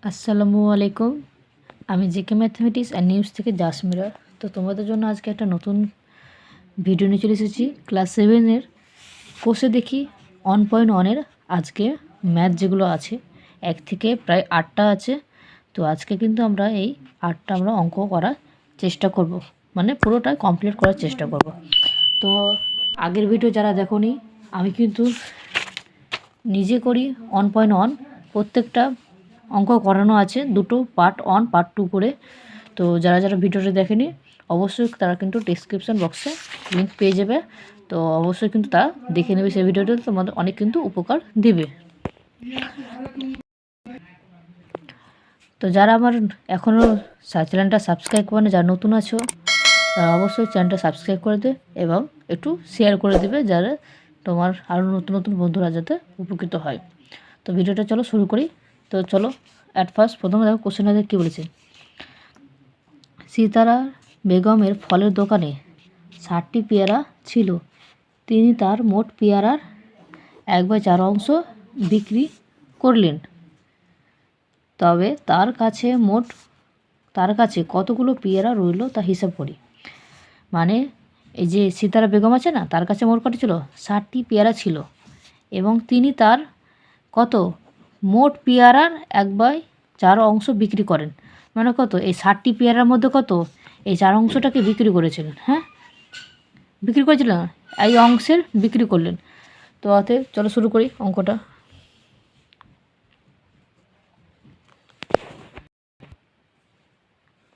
আসসালামু আলাইকুম। আমি জেকে ম্যাথমেটিক্স অ্যান্ড নিউজ থেকে জাসমিরা। তো তোমাদের জন্য আজকে একটা নতুন ভিডিও নিয়ে চলে এসেছি। ক্লাস 7-এর কোর্সে দেখি 1.1-এর আজকে ম্যাথ যেগুলো আছে 1 থেকে প্রায় 8টা আছে। তো আজকে কিন্তু আমরা এই 8টা অঙ্ক করার চেষ্টা করব, মানে পুরোটা কমপ্লিট করার চেষ্টা করব। তো আগের ভিডিও যারা দেখোনি, আমি কিন্তু নিজে করি 1.1 প্রত্যেকটা অঙ্ক করানো আছে, দুটো পার্ট 1 পার্ট 2 করে। তো যারা যারা ভিডিওটা দেখেনি অবশ্যই তারা কিন্তু ডেসক্রিপশন বক্সে লিঙ্ক পেয়ে যাবে। তো অবশ্যই কিন্তু তারা দেখে নেবে সেই ভিডিওটা, তোমাদের অনেক কিন্তু উপকার দেবে। তো যারা আমার এখনও চ্যানেলটা সাবস্ক্রাইব করে না, যারা নতুন আছো তারা অবশ্যই চ্যানেলটা সাবস্ক্রাইব করে দেবে এবং একটু শেয়ার করে দেবে, যারা তোমার আরও নতুন নতুন বন্ধুরা যাতে উপকৃত হয়। তো ভিডিওটা চলো শুরু করি। তো চলো প্রথমে দেখো কোশ্চেনটা কী বলেছে। সিতারা বেগমের ফলের দোকানে 60টি পেয়ারা ছিল। তিনি তার মোট পেয়ারার 1/4 বিক্রি করলেন। তবে তার কাছে কতগুলো পেয়ারা রইল তা হিসাব করি। মানে এই যে সিতারা বেগম আছে না, তার কাছে মোট কত ছিল? 60টি পেয়ারা ছিল এবং তিনি তার মোট পেয়ারার 1/4 বিক্রি করেন। মানে কত? এই 60টি পেয়ারার মধ্যে এই 4 অংশটাকে বিক্রি করেছিলেন। হ্যাঁ, বিক্রি করেছিলেন, এই অংশের বিক্রি করলেন। তো অতএব চলো শুরু করি অঙ্কটা।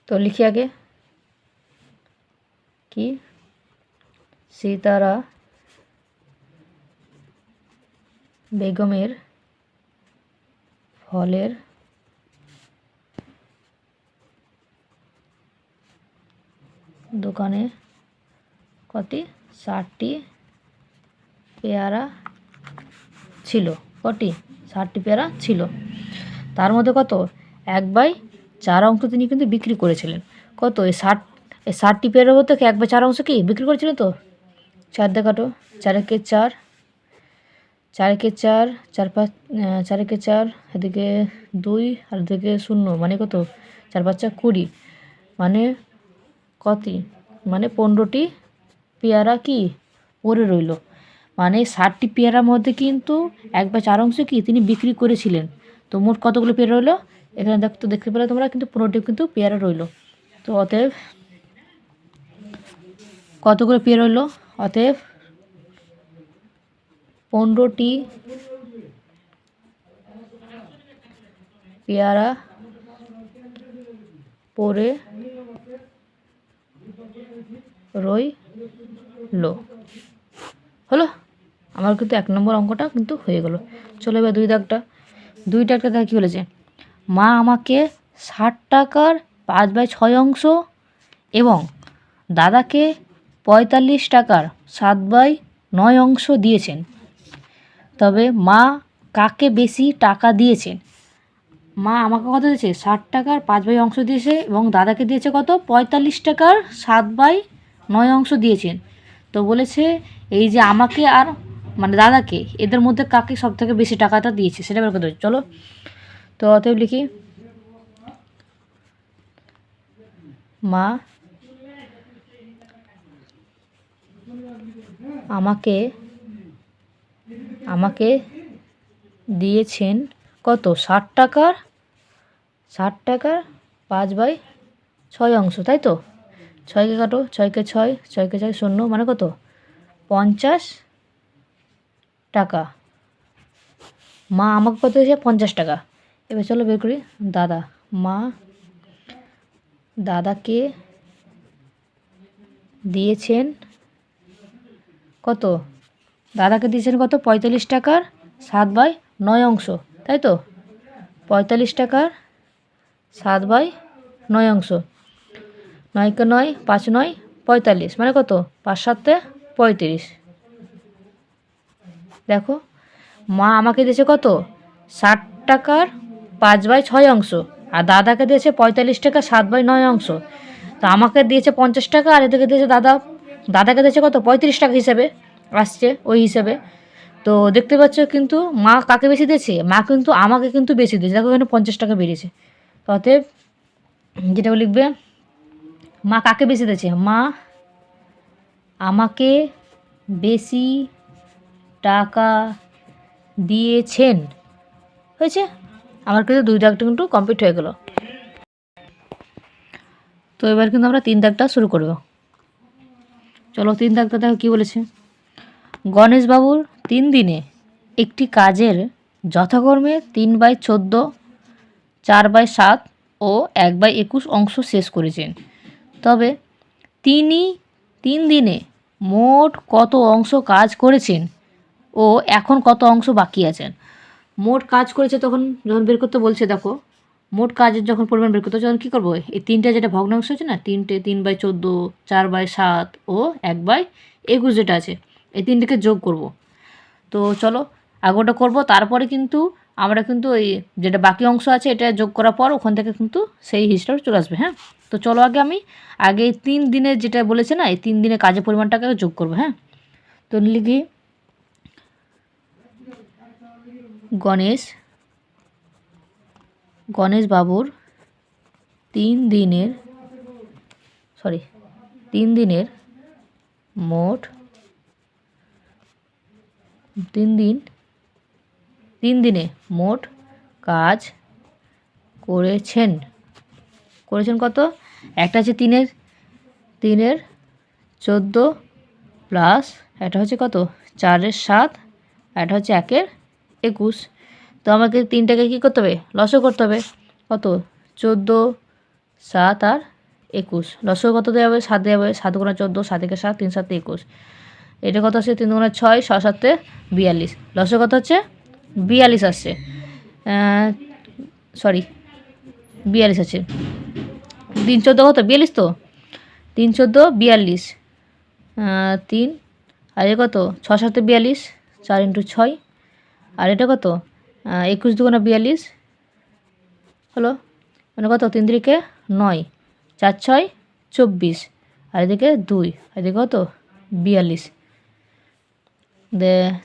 তো লিখি আগে কি, সিতারা বেগমের ফলের দোকানে 60টি পেয়ারা ছিল। 60টি পেয়ারা ছিল, তার মধ্যে 1/4 অংশ তিনি কিন্তু বিক্রি করেছিলেন। এই 60টি পেয়ারার মধ্যে 1/4 কি বিক্রি করেছিলেন? তো 4 দিয়ে কাটো, 4 একে 4, 4 একে 4, 4 5, 4 একে 4, এদিকে 2 আর এদিকে 0, মানে 4 5 20, মানে মানে 15টি পেয়ারা কি পড়ে রইল। মানে 60টি পেয়ারার মধ্যে কিন্তু 1/4 কি তিনি বিক্রি করেছিলেন। তো মোট কতগুলো পেয়ারা রইল? এখানে দেখতে পেলে তোমরা কিন্তু 15টি কিন্তু পেয়ারা রইল। তো অতএব কতগুলো পেয়ারা রইল? অতএব 15টি পেয়ারা পড়ে রইল। হলো, আমার কিন্তু 1 নম্বর অঙ্কটা কিন্তু হয়ে গেল। চলো এবার 2 দাগটা দেখা কী বলেছে। মা আমাকে 60 টাকার 5/6 এবং দাদাকে 45 টাকার 7/9 দিয়েছেন। তবে মা কাকে বেশি টাকা দিয়েছেন? মা আমাকে কত দিয়েছে? 60 টাকার 5/6 দিয়েছে এবং দাদাকে দিয়েছে 45 টাকার 7/9 দিয়েছেন। তো বলেছে এই যে আমাকে আর মানে দাদাকে, এদের মধ্যে কাকে সব থেকে বেশি টাকাটা দিয়েছে সেটা বের করতে হবে। চলো, তো অতএব লিখি, মা আমাকে দিয়েছেন 60 টাকার 5/6, তাই তো? 6কে কাটো, 6কে 6, 6কে 6 0, মানে 50 টাকা। মা আমাকে কত দিয়েছে? 50 টাকা। এবার চলো বের করি দাদা। মা দাদাকে দিয়েছেন দাদাকে দিয়েছেন 45 টাকার 7/9, তাই তো? 45 টাকার 7/9, 9কে 9, 5 9, 45, মানে 5 7 35। দেখো, মা আমাকে দিয়েছে 60 টাকার 5/6 আর দাদাকে দিয়েছে 45 টাকা 7/9। তো আমাকে দিয়েছে 50 টাকা আর এদিকে দিয়েছে দাদাকে দিয়েছে 35 টাকা হিসাবে আসছে, ওই হিসাবে তো দেখতে পাচ্ছ কিন্তু মা কাকে বেশি দিয়েছে, মা কিন্তু আমাকে কিন্তু বেশি দিয়েছে, দেখো এখানে 50 টাকা বেরিয়েছে। তো অতএব যেটা লিখবে, মা কাকে বেশি দিয়েছে, মা আমাকে বেশি টাকা দিয়েছেন। হয়েছে, আমার কিন্তু 2 দাগটা কিন্তু কমপ্লিট হয়ে গেল। তো এবার কিন্তু আমরা 3 দাগটা শুরু করব। চলো 3 দাগটা দেখো কী বলেছে। গণেশবাবুর 3 দিনে একটি কাজের যথাক্রমে 3/14, 4/7 ও 1/21 অংশ শেষ করেছেন। তবে তিনি 3 দিনে মোট কত অংশ কাজ করেছেন ও এখন কত অংশ বাকি আছেন। মোট কাজ করেছে তখন যখন বের করতে বলছে, দেখো মোট কাজের যখন পরিমাণ বের করতে তখন কী করবো, এই 3টা যেটা ভগ্নাংশ আছে না, 3/14, 4/7 ও 1/21 যেটা আছে, এই 3টাকে যোগ করব। তো চলো আগে ওটা করবো, তারপরে কিন্তু আমরা কিন্তু এই যেটা বাকি অংশ আছে এটা যোগ করার পর ওখান থেকে কিন্তু সেই হিসাবটা চলে আসবে। হ্যাঁ, তো চলো আগে এই 3 দিনের যেটা বলেছে না, এই 3 দিনের কাজের পরিমাণটাকে যোগ করবো। হ্যাঁ, তো লিখি গণেশবাবুর 3 দিনের মোট 3 দিনে মোট কাজ করেছেন কত, একটা আছে 3-এর 14 প্লাস এটা হচ্ছে কত 4-এর 7, এটা হচ্ছে 1-এর 21। তো আমাকে 3টাকে কী করতে হবে, লসও করতে হবে। কত 14, 7 আর 21, লসও কত দেওয়া হবে, 7 দেওয়া হবে। 7 গুণা 14, 7 একে 7, 3 7 21। এটা কত আসছে, 3 গুণা 6, 6 7 42, লসও কত হচ্ছে 42 আসছে। 42 আছে। 3 14 কত 42, তো 3 14 42, 3 আর এ কত 6 7 42, 4 × 6, আর এটা কত 21 2 42 হলো, মানে কত 3 3 9, 4 6 24, আর এদিকে 2, আর এদিকে কত 42।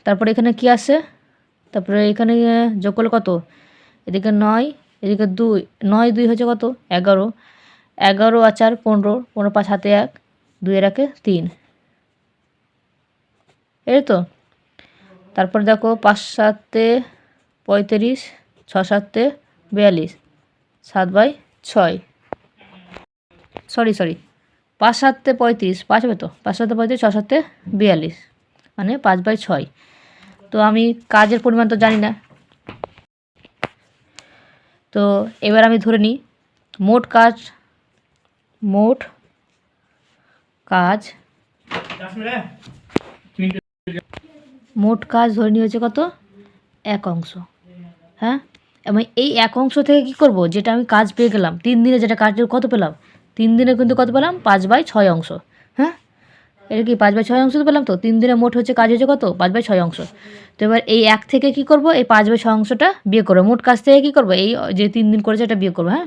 তারপরে এখানে কি আসে, তারপরে এখানে যোগ করলে কত, এদিকে 9, এদিকে 2, 9 2 হচ্ছে কত 11, 11 আর 4 15, 15 5 হাতে 1, 2 এর 1 3, এই তো। তারপর দেখো 5 7 35, 6 7 42, 7/6, 5 7 35, 5 হবে তো, 5 7 35, 6 7 42, মানে 5/6। তো আমি কাজের পরিমাণ তো জানি না, তো এবার আমি ধরে নিই মোট কাজ ধরে নিয়ে হচ্ছে কত 1 অংশ। হ্যাঁ, এবং এই 1 অংশ থেকে কি করব, যেটা আমি কাজ পেয়ে গেলাম 3 দিনে, যেটা কাজের কত পেলাম 3 দিনে কিন্তু কত পেলাম 5/6 অংশ। হ্যাঁ, এটা কি 5/6 অংশ তো পেলাম, তো 3 দিনে মোট হচ্ছে কাজ হচ্ছে কত 5/6 অংশ। তো এবার এই 1 থেকে কি করব, এই 5/6 অংশটা বিয়োগ করবো, মোট কাজ থেকে কি করব, এই যে 3 দিন করেছে এটা বিয়োগ করবো। হ্যাঁ,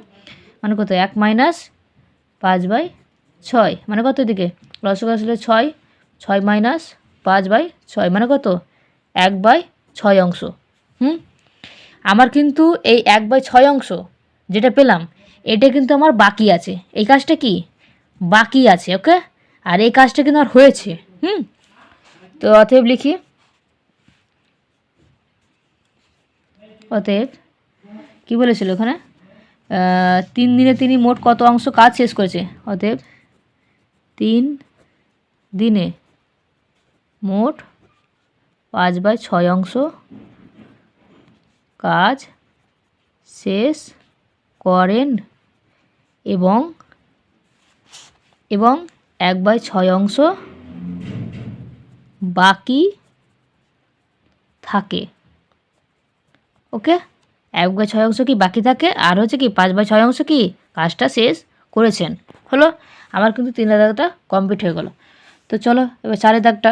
মানে কত 1 - 5/6, মানে কত, এদিকে লসগো আসলে 6, 6 - 5/6, মানে কত 1/6 অংশ। আমার কিন্তু এই 1/6 অংশ যেটা পেলাম এটা কিন্তু আমার বাকি আছে, এই কাজটা কি বাকি আছে। ওকে, আর এই কাজটা কিন্তু আমার হয়েছে। তো অতএব লিখি, অতএব কী বলেছিল ওখানে, 3 দিনে তিনি মোট কত অংশ কাজ শেষ করেছে। অতএব 3 দিনে মোট 5/6 অংশ কাজ শেষ করেন এবং 1/6 অংশ বাকি থাকে। ওকে, 1/6 অংশ কি বাকি থাকে, আর হচ্ছে কি 5/6 অংশ কি কাজটা শেষ করেছেন। হলো, আমার কিন্তু 3 দাগটা কমপ্লিট হয়ে গেল। তো চলো এবার 4 দাগটা।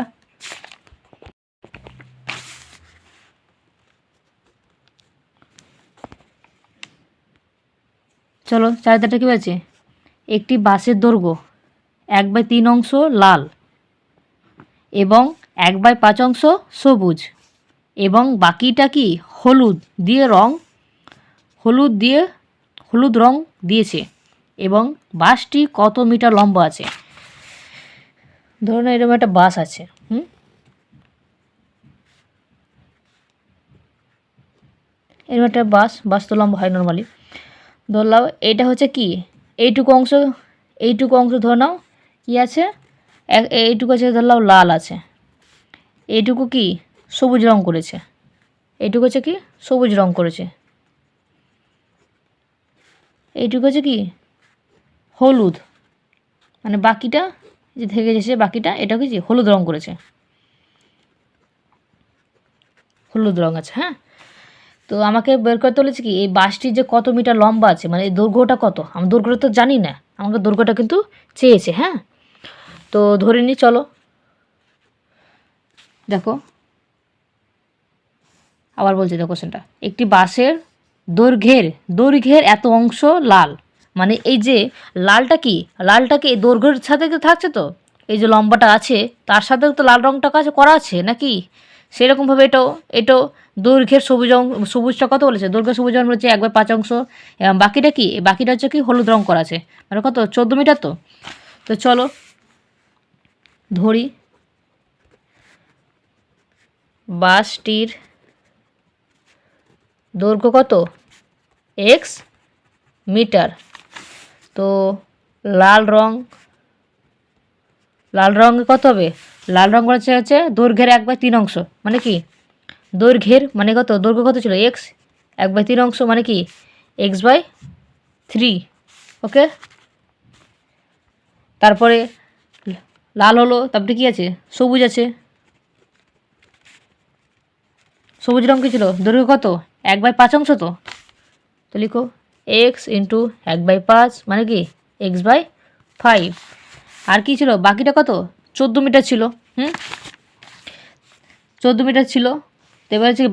চলো 4 দাগটা কী বলছে, একটি বাসের দৈর্ঘ্য 1/3 অংশ লাল এবং 1/5 অংশ সবুজ এবং বাকিটা কি হলুদ দিয়ে রং হলুদ রং দিয়েছে এবং বাসটি কত মিটার লম্বা আছে। ধরুন এরকম একটা বাস আছে, এরকম একটা বাস তো লম্বা হয় নর্মালি। ধরলাম এটা হচ্ছে কি এইটুকু অংশ ধরে নাও কী আছে, এইটুকু আছে ধরলাম লাল আছে, এইটুকু কি সবুজ রং করেছে, এইটুকু হচ্ছে কি সবুজ রং করেছে, এইটুকু হচ্ছে কি হলুদ, মানে বাকিটা যে থেকে গেছে বাকিটা এটা কি হলুদ রং করেছে, হলুদ রং আছে। হ্যাঁ, তো আমাকে বের করতে বলেছে কি এই বাসটি যে কত মিটার লম্বা আছে, মানে এই দৈর্ঘ্যটা কত, আমি দৈর্ঘ্যটা তো জানি না, আমাকে দৈর্ঘ্যটা কিন্তু চেয়েছে। হ্যাঁ, তো ধরে নিই, চলো দেখো আবার বলছি, দেখো কোশ্চেনটা, একটি বাসের দৈর্ঘ্যের এত অংশ লাল, মানে এই যে লালটা কি এই দৈর্ঘ্যের সাথে থাকছে, তো এই যে লম্বাটা আছে তার সাথে তো লাল রংটা কাছে করা আছে নাকি, সেরকমভাবে এটাও দৈর্ঘ্যের সবুজটা কত বলেছে, দৈর্ঘ্য সবুজ রং বলেছে 1/5 এবং বাকিটা হচ্ছে কি হলুদ রং করা আছে, মানে কত 14 মিটার। তো চলো ধরি বাসটির দৈর্ঘ্য কত এক্স মিটার। তো লাল রঙে কত হবে, লাল রঙ হচ্ছে দৈর্ঘ্যের 1/3 অংশ, মানে কি দৈর্ঘ্যের মানে কত, দৈর্ঘ্য কত ছিল এক্স, 1/3 অংশ মানে কি x/3। ওকে, তারপরে লাল হলো, তারপরে কি আছে সবুজ আছে, সবুজ রঙ কী ছিল দৈর্ঘ্য কত 1/5 অংশ, তো লিখো এক্স ইন্টু 1/5 মানে কি x/5। আর কি ছিল বাকিটা কত 14 মিটার ছিল, 14 মিটার ছিল। তো এবার হচ্ছে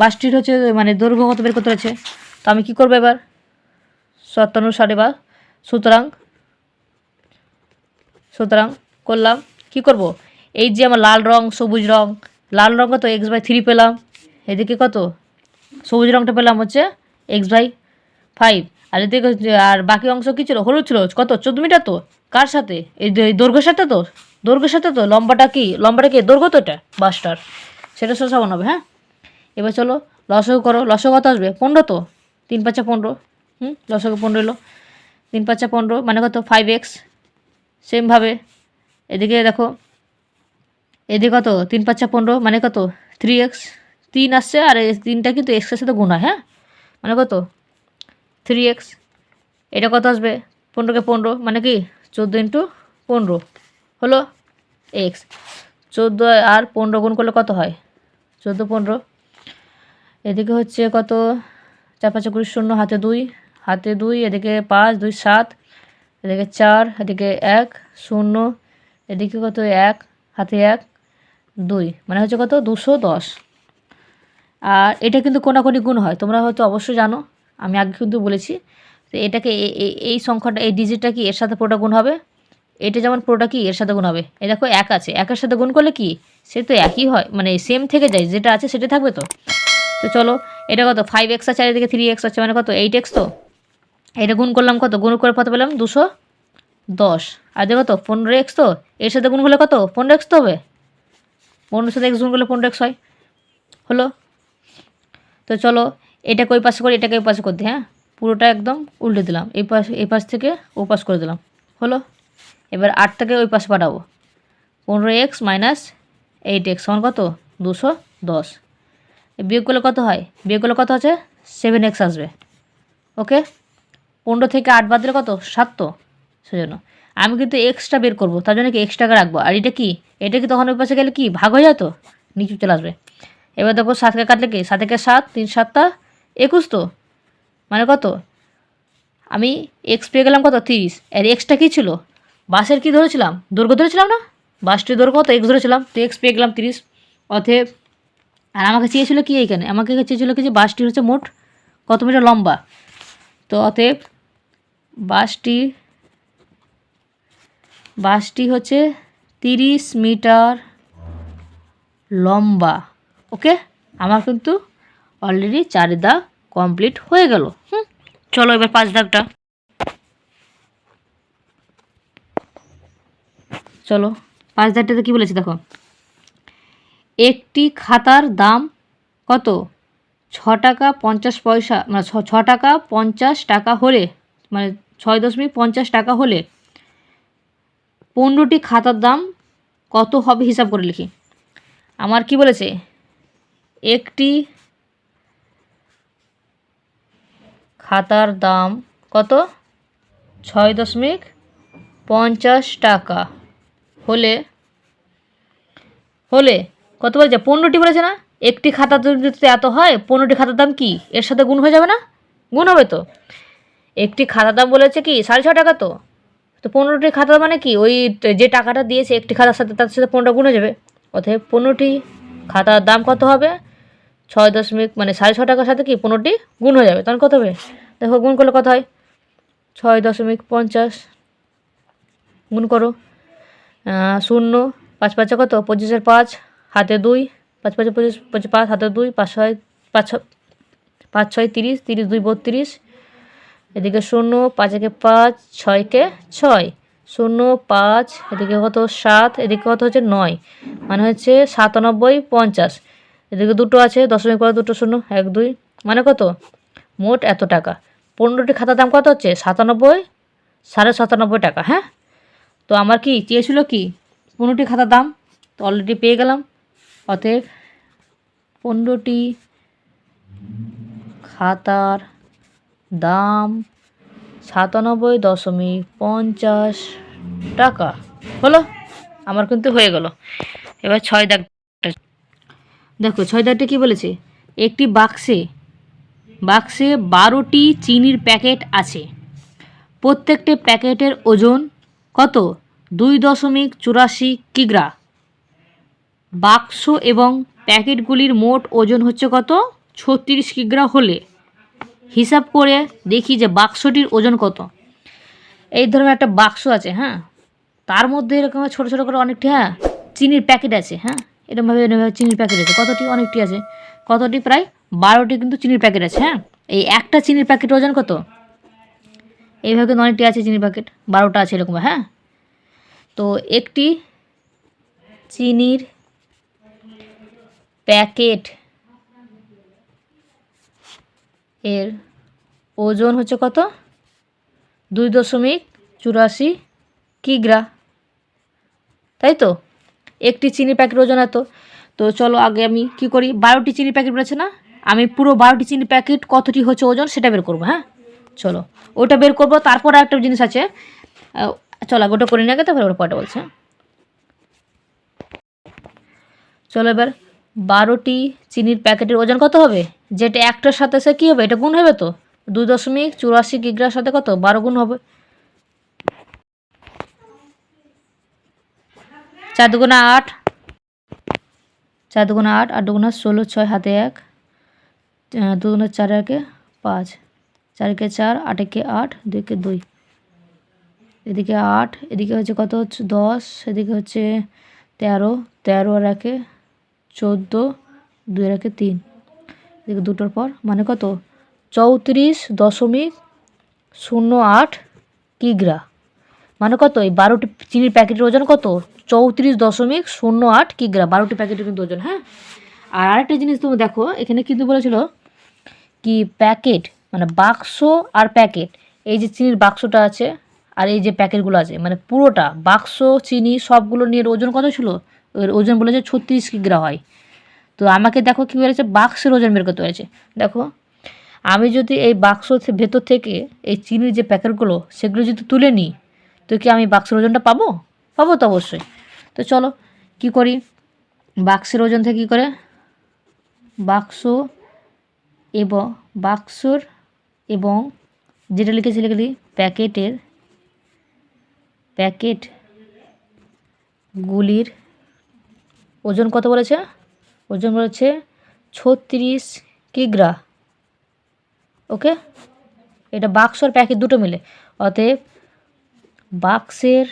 বাসটির হচ্ছে মানে দৈর্ঘ্য কত বের করতে হচ্ছে, তো আমি কী করবো এবার 57 বা সুতরাং করলাম কি করব, এই যে আমার লাল রং কত x/3 পেলাম, এদিকে কত সবুজ রংটা পেলাম হচ্ছে x/5, আর এদিকে আর বাকি অংশ কী ছিল হলুদ ছিল কত 14 মিটার, তো কার সাথে এই দৈর্ঘ্যের সাথে, তো লম্বাটা কি দৈর্ঘ্য তো এটা বাসটার, সেটা সমান হবে। হ্যাঁ, এবার চলো লসাগু করো, লসাগু কত আসবে 15, তো 3×5 = 15, লসাগু 15 এলো, 3×5 = 15 মানে কত 5x। সেমভাবে এদিকে দেখো, এদিকে কত 3×5 = 15 মানে কত 3x, 3 আসছে আর এই 3টা কিন্তু এক্সের সাথে গুণ হয়। হ্যাঁ, মানে কত 3x, এটা কত আসবে 15কে 15 মানে কি 14 × 15 হলো x, 14 আর 15 গুণ করলে কত হয় 14 15, এদিকে হচ্ছে কত 4×5 = 20, হাতে 2 এদিকে 5 2 7, এদিকে 4 এদিকে 1 0, এদিকে কত 1 হাতে 1 2 মানে হচ্ছে কত 210। আর এটা কিন্তু কোনাকুনি গুণ হয়, তোমরা হয়তো অবশ্যই জানো, আমি আগে কিন্তু বলেছি। তো এটাকে এই সংখ্যাটা এই ডিজিটটা কি এর সাথে পুরোটা গুণ হবে, এটা যেমন পুরোটা কি এর সাথে গুণ হবে, এই দেখো 1 আছে, 1-এর সাথে গুণ করলে কি সে তো একই হয়, মানে সেম থেকে যায়, যেটা আছে সেটা থাকবে। তো চলো এটা কত 5x আছে আর এদিকে 3x আছে মানে কত 8x, তো এটা গুণ করলাম কত, গুণ করে কত পেলাম 210, আর দেখো তো 15x, তো এর সাথে গুণ করলে কত 15x তো হবে, 15 সাথে x গুণ করলে 15x হয় হলো। তো চলো এটাকে ওই পাশে করে এটাকে ওই পাশে করে দিই, হ্যাঁ পুরোটা একদম উল্টে দিলাম, এই পাশ থেকে ও পাশ করে দিলাম হলো। এবার 8টাকে ওই পাশে পাঠাবো, 15x - 8x সমান কত 210, বিয়োগ করলে কত হয়, বিয়োগ করলে কত আছে 7x আসবে। ওকে, 15 থেকে 8 বাদ দিলে কত 7, তো সেজন্য আমি কিন্তু এক্সটা বের করবো, তার জন্য কি এক্সট্রাকে রাখবো, আর এটা কি তখন ওই পাশে গেলে কি ভাগ হয়ে যায়, তো নিচু চলে আসবে। এবার দেখো 7কে কাটলে কি 7 7 3 7 21, তো মানে কত আমি এক্স পেয়ে গেলাম কত 30, আর এক্সটা কী ছিল বাসের কি ধরেছিলাম দৈর্ঘ্য ধরেছিলাম না, বাসটির দৈর্ঘ্য কত এক্স ধরেছিলাম, তো এক্স পেয়ে গেলাম 30। অতএব আর আমাকে চেয়েছিল কি এইখানে, আমাকে চেয়েছিল কি যে বাসটি হচ্ছে মোট কত মিটার লম্বা, তো অতএব বাসটি হচ্ছে 30 মিটার লম্বা। ওকে, আমার কিন্তু অলরেডি 4 দাগ কমপ্লিট হয়ে গেল। চলো এবার 5 দাগটা। চলো 5 দাগটাতে কী বলেছে দেখো, একটি খাতার দাম কত? 6 টাকা 50 পয়সা, মানে 6 টাকা 50 টাকা হলে, মানে 6.50 টাকা হলে 15টি খাতার দাম কত হবে হিসাব করে লিখি। আমার কি বলেছে, একটি খাতার দাম কত? 6.50 টাকা হলে কত বলেছে? 15টি বলেছে না? একটি খাতার দাম যদি এত হয়, 15টি খাতার দাম কি এর সাথে গুণ হয়ে যাবে না? গুণ হবে তো। একটি খাতার দাম বলেছে কি 6.5 টাকা, তো 15টি খাতা মানে কি, ওই যে টাকাটা দিয়েছে একটি খাতার সাথে তার সাথে 15টা গুণ হয়ে যাবে। অতএব 15টি খাতার দাম কত হবে? 6 মানে 6.5 টাকার সাথে কি 15টি গুণ হয়ে যাবে, তখন কত হবে? দেখো গুণ করলে কত হয়, 6.50 গুণ করো 0, 5 5 কত? 25 5, হাতে 2, 5 5 25, 5 হাতে 2, 5 6 5 6 30, 30 2 32, এদিকে 0, 5 একে 5, 6 কে 6, 0 5, এদিকে কত 7, এদিকে কত হচ্ছে 9, মানে হচ্ছে 97 50, এদিকে দুটো আছে দশমিক পরে দুটো 0, 1 2, মানে কত? মোট এত টাকা। 15টি খাতার দাম কত হচ্ছে? 97, 97.5 টাকা। হ্যাঁ, তো আমার কি চেয়েছিল কি 15টি খাতার দাম, তো অলরেডি পেয়ে গেলাম। অতএব 15টি খাতার দাম 97.50 টাকা হলো। আমার কিন্তু হয়ে গেল। এবার 6 দাগটা দেখো, 6 দাগটা কী বলেছে, একটি বাক্সে 12টি চিনির প্যাকেট আছে, প্রত্যেকটি প্যাকেটের ওজন কত? 2.84 কিগ্রা। বাক্স এবং প্যাকেটগুলির মোট ওজন হচ্ছে কত? 36 কিগ্রা হলে হিসাব করে দেখি যে বাক্সটির ওজন কত। এই ধরনের একটা বাক্স আছে, হ্যাঁ, তার মধ্যে এরকম ছোটো ছোটো করে অনেকটি চিনির প্যাকেট আছে। হ্যাঁ, এরকমভাবে চিনির প্যাকেট আছে কতটি? অনেকটি আছে। কতটি? প্রায় 12টি কিন্তু চিনির প্যাকেট আছে। হ্যাঁ, এই একটা চিনির প্যাকেটের ওজন কত? এইভাবে কিন্তু অনেকটি আছে চিনির প্যাকেট, 12টা আছে এরকম। হ্যাঁ, তো একটি চিনির প্যাকেট এর ওজন হচ্ছে কত? 2.84 কিগ্রা, তাই তো। একটি চিনির প্যাকেট ওজন এত। তো চলো আগে আমি কি করি, 12টি চিনির প্যাকেট বলেছে না, আমি পুরো 12টি চিনির প্যাকেট কতটি হচ্ছে ওজন সেটা বের করবো। হ্যাঁ, চলো ওটা বের করবো। তারপর একটা জিনিস আছে, চলো আগে ওটা করে নিয়ে আগে তারপরে ওটা পরে বলছে। চলো এবার 12টি চিনির প্যাকেটের ওজন কত হবে? যেটা একটার সাথে সে কী হবে, এটা গুণ হবে তো। 2.84 কিগ্রার সাথে কত? 12 গুণ হবে। 4 দুগুণা 8, 4 দুগুণা 8, 8 দুগুণা 16, 6 হাতে 1, 2 দুগুণা 4 একে 5, 4 একে 4, 8 একে 8, 2 একে 2, এদিকে 8, এদিকে হচ্ছে কত? হচ্ছে 10, এদিকে হচ্ছে 13, 13 আর 1 14, 2 আর 1 3, এদিকে দুটোর পর মানে কত? 34.08 কিগ্রা, মানে কত? এই 12টি চিনির প্যাকেটের ওজন কত? 34.08 কিগ্রা, 12টি প্যাকেটের কিন্তু ওজন। হ্যাঁ, আর আরেকটা জিনিস তুমি দেখো, এখানে কিন্তু বলেছিল কি প্যাকেট মানে বাক্স আর প্যাকেট, এই যে চিনির বাক্সটা আছে আর এই যে প্যাকেটগুলো আছে, মানে পুরোটা বাক্স চিনি সবগুলো নিয়ে ওজন কত ছিল? ওর ওজন বলেছে 36 কিগ্রা হয়। তো আমাকে দেখো কী বলেছে, বাক্সের ওজন বের করতে হয়েছে। দেখো আমি যদি এই বাক্স ভেতর থেকে এই চিনির যে প্যাকেটগুলো সেগুলো যদি তুলে নিই, তো কি আমি বাক্সের ওজনটা পাবো? পাবো তো অবশ্যই। তো চলো কি করি, বাক্সের ওজন থেকে কী করে, বাক্স বাক্সর এবং যেটা লিখে দিই প্যাকেটগুলির ওজন কত বলেছে? ওজন বলেছে 36 কিগ্রা। ওকে, এটা বাক্স আর প্যাকেট দুটো মিলে। অতএব বাক্সের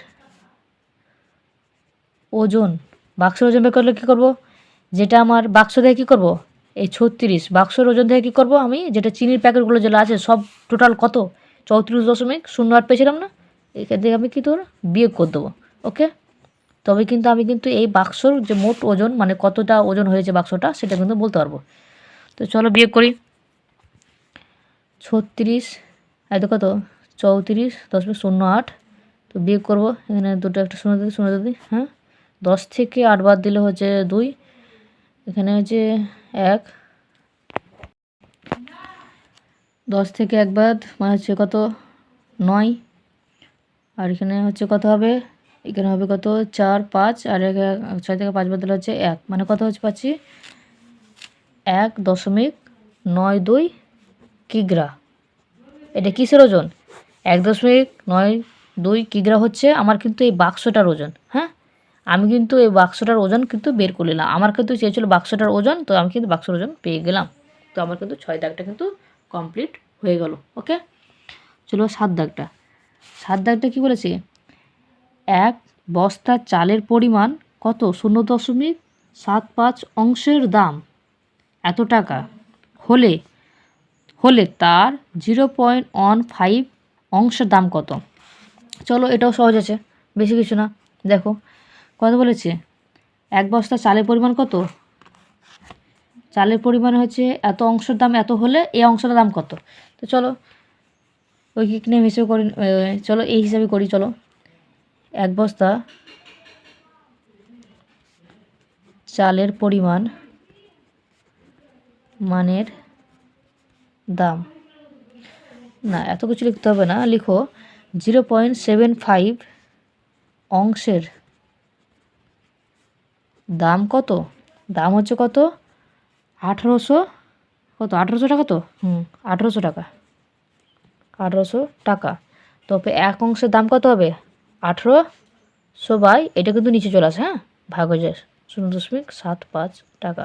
ওজন বের করলে কী করবো, যেটা আমার বাক্স থেকে কী করবো, এই 36 বাক্সর ওজন থেকে কী করবো আমি, যেটা চিনির প্যাকেটগুলো যেগুলো আছে সব টোটাল কত 34.08 পেয়েছিলাম না, এখান থেকে আমি কী করবো বিয়োগ করে দেবো। ওকে, তবে কিন্তু আমি কিন্তু এই বাক্সর যে মোট ওজন মানে কতটা ওজন হয়েছে বাক্সটা সেটা কিন্তু বলতে পারবো। তো চলো বিয়োগ করি। 36 এত কত 34.08, তো বিয়োগ করবো, এখানে দুটো একটা শূন্য দিই, হ্যাঁ 10 থেকে 8 বাদ দিলে হচ্ছে 2, এখানে হচ্ছে 1, 10 থেকে 1 বাদ মানে হচ্ছে কত 9, আর এখানে হচ্ছে কত হবে, এখানে হবে কত 4, 5, আর 6 থেকে 5 বাদ দিলে হচ্ছে 1, মানে কত হচ্ছে পাচ্ছি 1.92 কিগ্রা। এটা কিসের ওজন, 1.92 কিগ্রা হচ্ছে আমার কিন্তু এই বাক্সটার ওজন। হ্যাঁ, আমি কিন্তু এই বাক্সটার ওজন কিন্তু বের করে নিলাম, আমার কিন্তু চেয়েছিল বাক্সটার ওজন, তো আমি কিন্তু বাক্সের ওজন পেয়ে গেলাম। তো আমার কিন্তু 6 দাগটা কিন্তু কমপ্লিট হয়ে গেল। ওকে, চলো 7 দাগটা। 7 দাগটা কী বলেছে, 1 বস্তা চালের পরিমাণ কত 0.75 অংশের দাম এত টাকা হলে তার 0.15 অংশের দাম কত। চলো এটাও সহজ আছে, বেশি কিছু না। দেখো কত বলেছে, 1 বস্তা চালের পরিমাণ কত, চালের পরিমাণ হচ্ছে এত অংশের দাম এত হলে এই অংশের দাম কত। তো চলো ওই নিয়ে হিসেবে করি, চলো এই হিসাবে করি। চলো 1 বস্তা চালের পরিমাণ মানের দাম, না এত কিছু লিখতে হবে না, লিখো 0.75 অংশের দাম কত, দাম হচ্ছে কত 1800, কত 1800 টাকা, তো 1800 টাকা, 1800 টাকা। তবে 1 অংশের দাম কত হবে 1800 বাই, এটা কিন্তু নিচে চলে আসে, হ্যাঁ ভাগ হয়ে যায় 0.75 টাকা।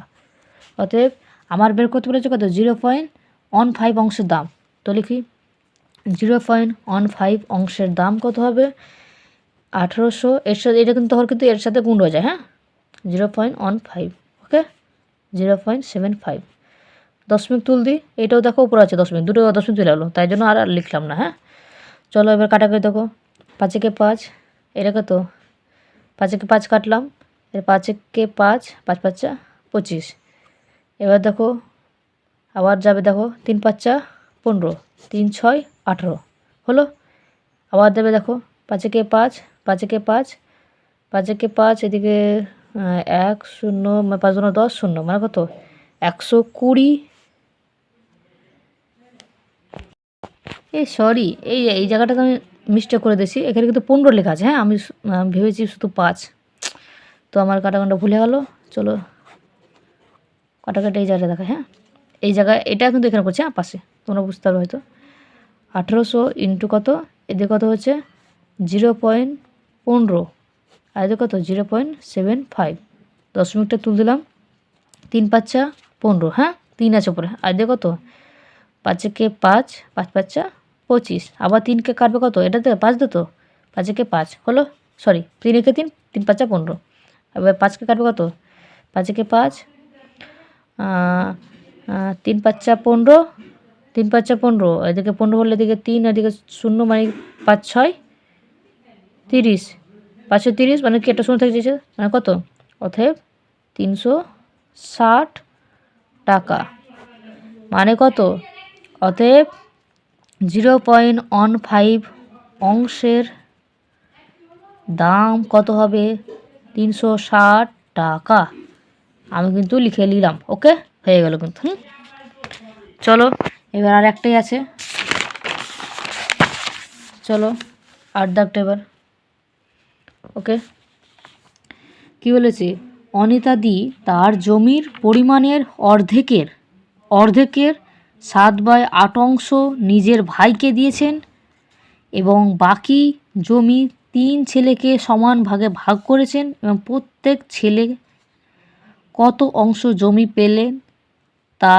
অতএব আমার বের করতে বলেছে কত 0.15 অংশের দাম। তো লিখি 0.15 অংশের দাম কত হবে 1800, এর সাথে এটা কিন্তু তখন কিন্তু এর সাথে গুণ হয়ে যায়, হ্যাঁ 0.15, ওকে 0.75, দশমিক তুল দিই, এটাও দেখো উপরে আছে দশমিক, দুটো দশমিক তুলে গেলো, তাই জন্য আর লিখলাম না। হ্যাঁ চলো এবার কাটাকাটি দেখো, 5 একে 5, এটা কত 5 একে 5 কাটলাম, এর 5 একে 5, 5 5 25, এবার দেখো আবার যাবে, দেখো 3 5 15, 3 6 18 হলো, আবার দেবে দেখো 5 একে 5, 5 একে 5, 5 একে 5, এদিকে 1 0, 5 2 10 0, মানে কত 120, সরি এই জায়গাটাতে আমি মিস্টেক করে দিয়েছি, এখানে কিন্তু 15 লেখা আছে, হ্যাঁ আমি ভেবেছি শুধু 5, তো আমার কাটাকাটা ভুলে গেল। চলো কাটাকাটি এই জায়গাটা দেখা, হ্যাঁ এই জায়গায় এটা কিন্তু এখানে করছে, হ্যাঁ পাশে, তোমরা বুঝতে পারবে হয়তো। 1800 ইন্টু কত, এদের কত হচ্ছে 0.15, আর এদের কত 0.75, দশমিকটা তুল দিলাম, 3 5 15, হ্যাঁ 3 আছে উপরে, আর এদের কত 5 একে 5, 5 5 25, আবার 3কে কাটবে কত, এটাতে 5 দিত, 5 একে 5 হলো, সরি 3 একে 3, 3 5 15, এবার 5কে কাটবে কত 5 একে 5, 3 5 15, 3 5 15, এদিকে 15 হলে এদিকে 3, এদিকে 0, মানে 5 6 30, 530, মানে কি একটা 0 থেকে দিয়েছে, মানে কত, অতএব 360 টাকা, মানে কত, অতএব 0.15 অংশের দাম কত হবে 360 টাকা। আমি কিন্তু লিখে নিলাম, ওকে হয়ে গেল কিন্তু। চলো এবার আর একটাই আছে, চলো 8 দাগটা এবার। ওকে কি বলেছে, অনিতাদি তার জমির পরিমাণের অর্ধেকের 7/8 অংশ নিজের ভাইকে দিয়েছেন এবং বাকি জমি 3 ছেলেকে সমান ভাগে ভাগ করেছেন, এবং প্রত্যেক ছেলে কত অংশ জমি পেলেন তা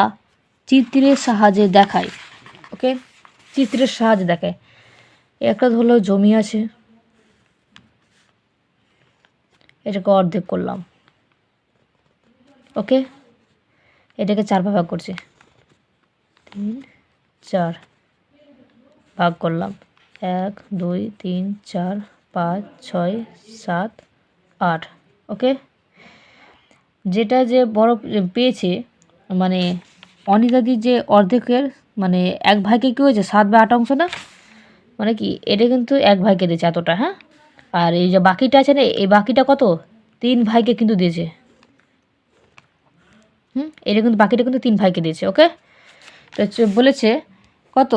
চিত্রের সাহায্যে দেখায়। ওকে চিত্রের সাহায্যে দেখায়, একটা হলো জমি আছে, এটাকে অর্ধেক করলাম, ওকে, এটাকে 4 ভাগ করছি, 3 4 ভাগ করলাম, 1 2 3 4 5 6 7 8। ওকে, যেটা যে বড় পেয়েছে মানে অনিতাদি যে অর্ধেকের মানে 1 ভাগে কী হয়েছে 7/8 অংশ না, মানে কি এটা কিন্তু 1 ভাগে দিয়েছে এতটা। হ্যাঁ, আর এই যে বাকিটা আছে না, এই বাকিটা কত 3 ভাগে কিন্তু দিয়েছে। এটা কিন্তু বাকিটা কিন্তু 3 ভাগে দিয়েছে। ওকে, তো বলেছে কত,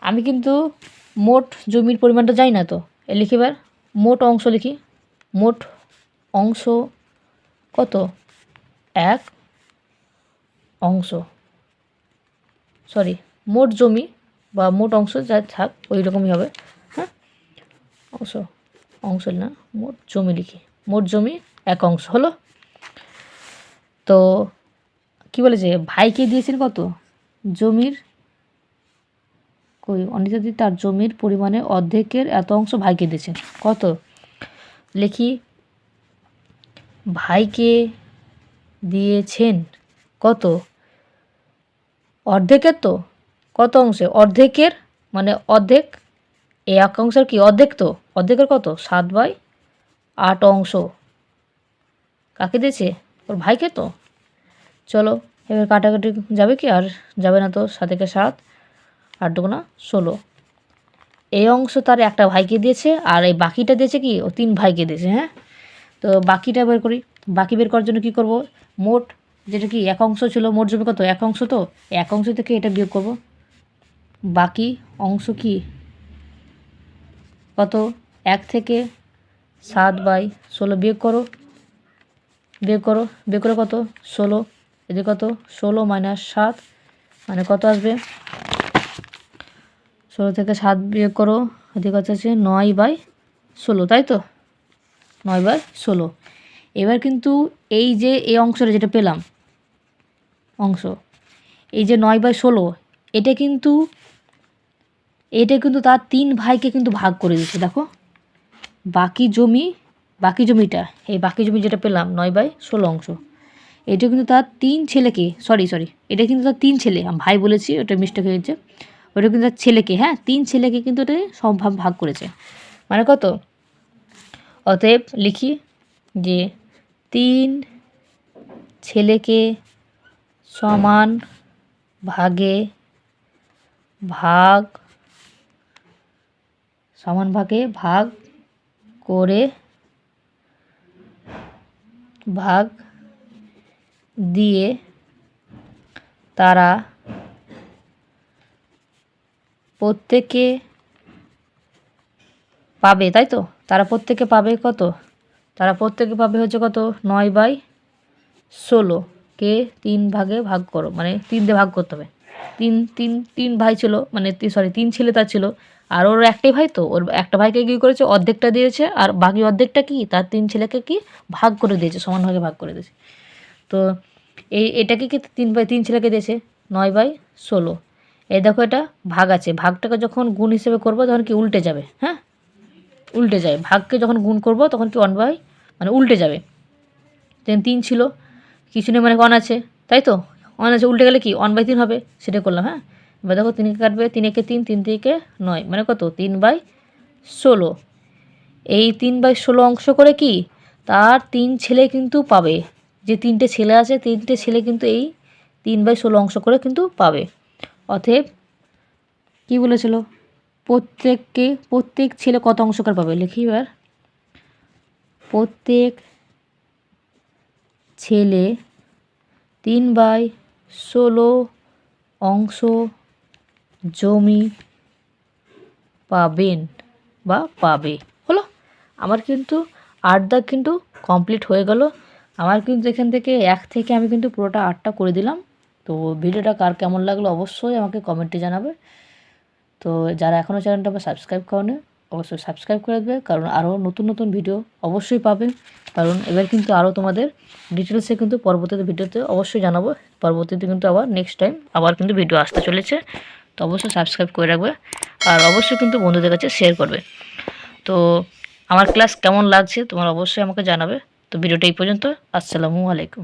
আমি কিন্তু মোট জমির পরিমাণটা জানি না, তো লিখি এবার মোট অংশ লিখি। মোট অংশ কত, 1 অংশ, সরি মোট জমি বা মোট অংশ যা থাক ওই রকমই হবে। হ্যাঁ, অংশ না, মোট জমি লিখি। মোট জমি 1 অংশ হলো। তো কি বলেছে, ভাইকে দিয়েছেন কত, জমির কই অনিতাদি তার জমির পরিমাণে অর্ধেকের এত অংশ ভাইকে দিয়েছেন। কত লিখি, ভাইকে দিয়েছেন কত, অর্ধেকের, তো কত অংশে, অর্ধেকের মানে অর্ধেক, এই 1 অংশের কি অর্ধেক, তো অর্ধেকের কত 7/8 অংশ কাকে দিয়েছে, ওর ভাইকে। তো চলো এবার কাটাকাটি যাবে কি, আর যাবে না, তো 7 × 7 8 × 16, এই অংশ তার একটা ভাইকে দিয়েছে, আর এই বাকিটা দিয়েছে কি ও 3 ভাইকে দিয়েছে। হ্যাঁ, তো বাকিটা বের করি। বাকি বের করার জন্য কী করব, মোট যেটা কি 1 অংশ ছিল, মোট জমি কত 1 অংশ, তো 1 অংশ থেকে এটা বিয়োগ করব, বাকি অংশ কি কত, 1 থেকে 7/16 বিয়োগ করো, বিয়োগ করে কত 16, এদিকে কত 16 - 7 মানে কত আসবে, 16 থেকে 7 বিয়োগ করো, এদিকে কত আছে 9/16, তাই তো 9/16। এবার কিন্তু এই যে এই অংশটা যেটা পেলাম অংশ, এই যে 9/16, এটা কিন্তু তার 3 ভাইকে কিন্তু ভাগ করে দিচ্ছে। দেখো বাকি জমিটা, এই বাকি জমি যেটা পেলাম 9/16 অংশ, এটা কিন্তু তার 3 ছেলেকে, সরি এটা কিন্তু তার 3 ছেলে, আমি ভাই বলেছি ওটা মিস্টেক হয়েছে, ওটা কিন্তু তার ছেলেকে, হ্যাঁ 3 ছেলেকে কিন্তু এটা সব ভাগ করেছে। মানে কত, অতএব লিখি যে 3 ছেলেকে সমান ভাগে ভাগ করে ভাগ দিয়ে তারা প্রত্যেকে পাবে, তাই তো তারা প্রত্যেকে পাবে কত, তারা প্রত্যেকে পাবে হচ্ছে কত 9/16 কে 3 ভাগে ভাগ করো, মানে 3 দিয়ে ভাগ করতে হবে। 3 ভাই ছিল, মানে সরি 3 ছেলে তার ছিল, আর ওর একটাই ভাই, তো ওর একটা ভাইকে কী করেছে অর্ধেকটা দিয়েছে, আর বাকি অর্ধেকটা কি তার 3 ছেলেকে কি ভাগ করে দিয়েছে, সমান ভাগে ভাগ করে দিয়েছে। তো এটাকে কি 3 ছেলেকে দিয়েছে 9/16। এই দেখো এটা ভাগ আছে, ভাগটাকে যখন গুণ হিসেবে করবো তখন কি উল্টে যাবে। হ্যাঁ, উল্টে যায়, ভাগকে যখন গুণ করব তখন কি 1 মানে উল্টে যাবে। 3 ছিল, কিছু নেই মানে 1 আছে, তাই তো 1 আছে, উল্টে গেলে কি 1/3 হবে, সেটা করলাম। হ্যাঁ, এবার দেখো 3 কাটবে, 3 একে 3, 3 থেকে 9 মানে কত 3/16। এই 3/16 অংশ করে কি তার 3 ছেলে কিন্তু পাবে, যে 3টে ছেলে আছে 3টে ছেলে কিন্তু এই 3/16 অংশ করে কিন্তু পাবে। অতএব কি বলেছিল, প্রত্যেক ছেলে কত অংশ করে পাবে, লিখি এবার প্রত্যেক ছেলে 3/16 অংশ জমি পাবেন বা পাবে। হলো, আমার কিন্তু 8 দাগ কিন্তু কমপ্লিট হয়ে গেল। আমার কিন্তু এখান থেকে 1 থেকে আমি কিন্তু পুরোটা 8টা করে দিলাম। তো ভিডিওটা কার কেমন লাগলো অবশ্যই আমাকে কমেন্টে জানাবে। তো যারা এখনও চ্যানেলটা সাবস্ক্রাইব করেনি অবশ্যই সাবস্ক্রাইব করে দেবে, কারণ আরও নতুন ভিডিও অবশ্যই পাবে। কারণ এবার কিন্তু আরও তোমাদের ডিটেলসে কিন্তু পরবর্তীতে ভিডিওতে অবশ্যই জানাবো। পরবর্তীতে কিন্তু আবার নেক্সট টাইম আবার কিন্তু ভিডিও আসতে চলেছে, তো অবশ্যই সাবস্ক্রাইব করে রাখবে, আর অবশ্যই কিন্তু বন্ধুদের কাছে শেয়ার করবে। তো আমার ক্লাস কেমন লাগছে তোমার অবশ্যই আমাকে জানাবে। তো ভিডিওটা এই পর্যন্ত, আসসালামু আলাইকুম।